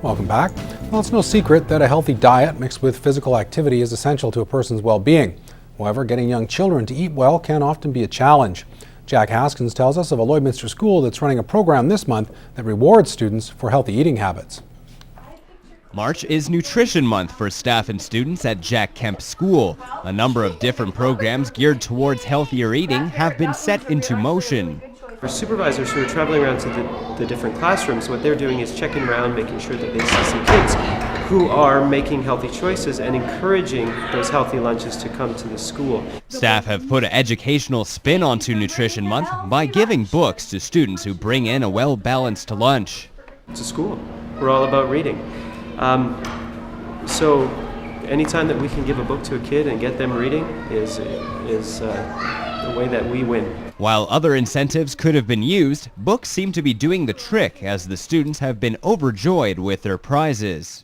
Welcome back. Well, it's no secret that a healthy diet mixed with physical activity is essential to a person's well-being. However, getting young children to eat well can often be a challenge. Jack Haskins tells us of a Lloydminster school that's running a program this month that rewards students for healthy eating habits. March is Nutrition Month for staff and students at Jack Kemp School. A number of different programs geared towards healthier eating have been set into motion. For supervisors who are traveling around to the different classrooms, what they're doing is checking around, making sure that they see some kids who are making healthy choices and encouraging those healthy lunches to come to the school. Staff have put an educational spin onto Nutrition Month by giving books to students who bring in a well-balanced lunch. It's a school. We're all about reading. So anytime that we can give a book to a kid and get them reading is the way that we win. While other incentives could have been used, books seem to be doing the trick as the students have been overjoyed with their prizes.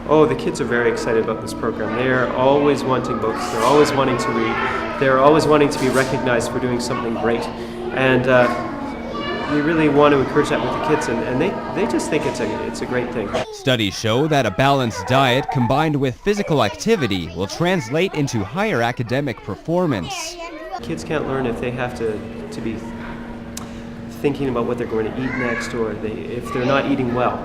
Oh, the kids are very excited about this program. They are always wanting books. They're always wanting to read. They're always wanting to be recognized for doing something great. And we really want to encourage that with the kids, and they just think it's a great thing. Studies show that a balanced diet combined with physical activity will translate into higher academic performance. Kids can't learn if they have to be thinking about what they're going to eat next, or if they're not eating well.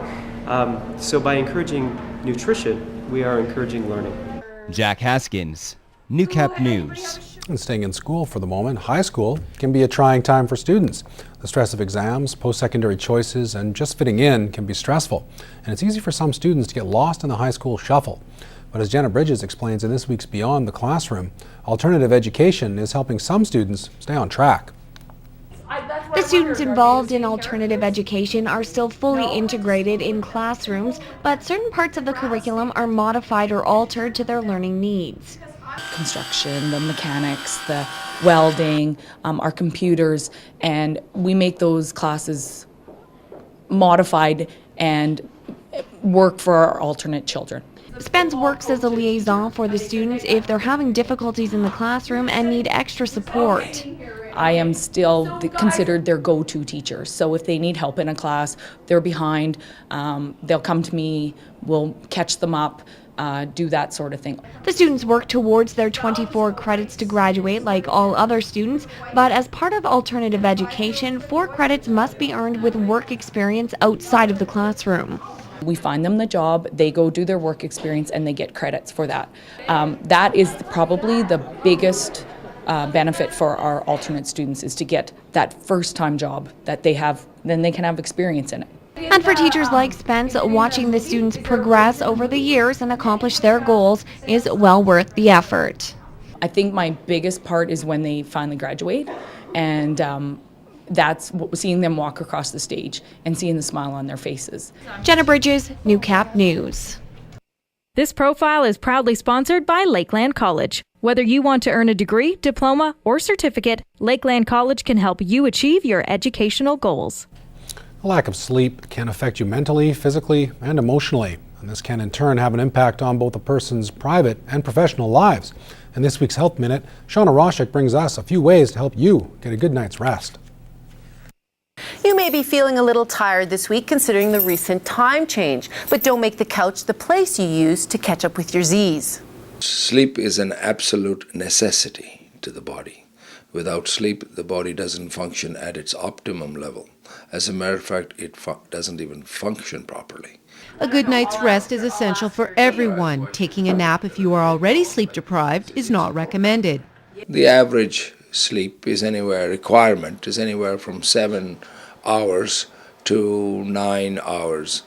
So by encouraging nutrition, we are encouraging learning. Jack Haskins, NewCap News. And staying in school for the moment, high school can be a trying time for students. The stress of exams, post-secondary choices, and just fitting in can be stressful. And it's easy for some students to get lost in the high school shuffle. But as Jenna Bridges explains in this week's Beyond the Classroom, alternative education is helping some students stay on track. The students involved in alternative education are still fully integrated in classrooms, but certain parts of the curriculum are modified or altered to their learning needs. Construction, the mechanics, the welding, our computers, and we make those classes modified and work for our alternate children. Spence works as a liaison for the students if they're having difficulties in the classroom and need extra support. I am still considered their go-to teacher. So if they need help in a class, they're behind, they'll come to me, we'll catch them up, do that sort of thing. The students work towards their 24 credits to graduate like all other students, but as part of alternative education, 4 credits must be earned with work experience outside of the classroom. We find them the job, they go do their work experience, and they get credits for that. That is probably the biggest benefit for our alternate students, is to get that first-time job that they have, then they can have experience in it. And for teachers like Spence, watching the students progress over the years and accomplish their goals is well worth the effort. I think my biggest part is when they finally graduate, and that's seeing them walk across the stage and seeing the smile on their faces. Jenna Bridges, NewCap News. This profile is proudly sponsored by Lakeland College. Whether you want to earn a degree, diploma, or certificate, Lakeland College can help you achieve your educational goals. A lack of sleep can affect you mentally, physically, and emotionally. And this can in turn have an impact on both a person's private and professional lives. In this week's Health Minute, Shauna Roshek brings us a few ways to help you get a good night's rest. You may be feeling a little tired this week considering the recent time change, but don't make the couch the place you use to catch up with your Z's. Sleep is an absolute necessity to the body. Without sleep, the body doesn't function at its optimum level. As a matter of fact, it doesn't even function properly. A good night's rest is essential for everyone. Taking a nap if you are already sleep deprived is not recommended. The average sleep requirement is anywhere from 7 hours to 9 hours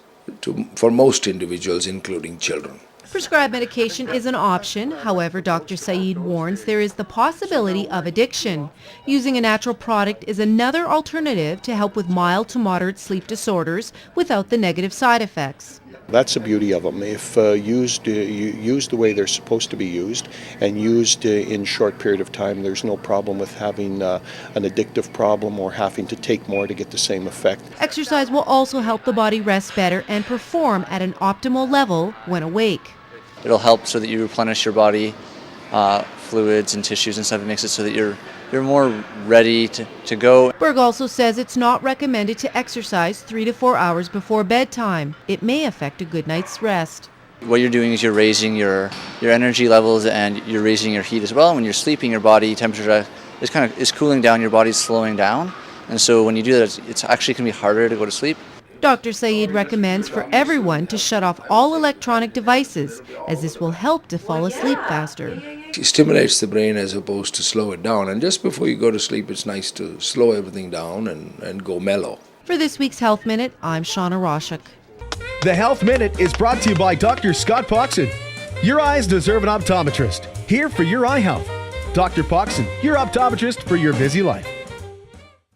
for most individuals, including children. Prescribed medication is an option. However, Dr. Saeed warns there is the possibility of addiction. Using a natural product is another alternative to help with mild to moderate sleep disorders without the negative side effects. That's the beauty of them. If used the way they're supposed to be used and used in short period of time, there's no problem with having an addictive problem or having to take more to get the same effect. Exercise will also help the body rest better and perform at an optimal level when awake. It'll help so that you replenish your body fluids and tissues and stuff. It makes it so that you're you're more ready to go. Berg also says it's not recommended to exercise 3 to 4 hours before bedtime. It may affect a good night's rest. What you're doing is you're raising your energy levels and you're raising your heat as well. When you're sleeping, your body temperature is cooling down, your body's slowing down. And so when you do that, it's actually going to be harder to go to sleep. Dr. Saeed recommends for everyone to shut off all electronic devices, as this will help to fall asleep faster. It stimulates the brain as opposed to slow it down. And just before you go to sleep, it's nice to slow everything down and go mellow. For this week's Health Minute, I'm Shauna Roshak. The Health Minute is brought to you by Dr. Scott Poxon. Your eyes deserve an optometrist. Here for your eye health. Dr. Poxon, your optometrist for your busy life.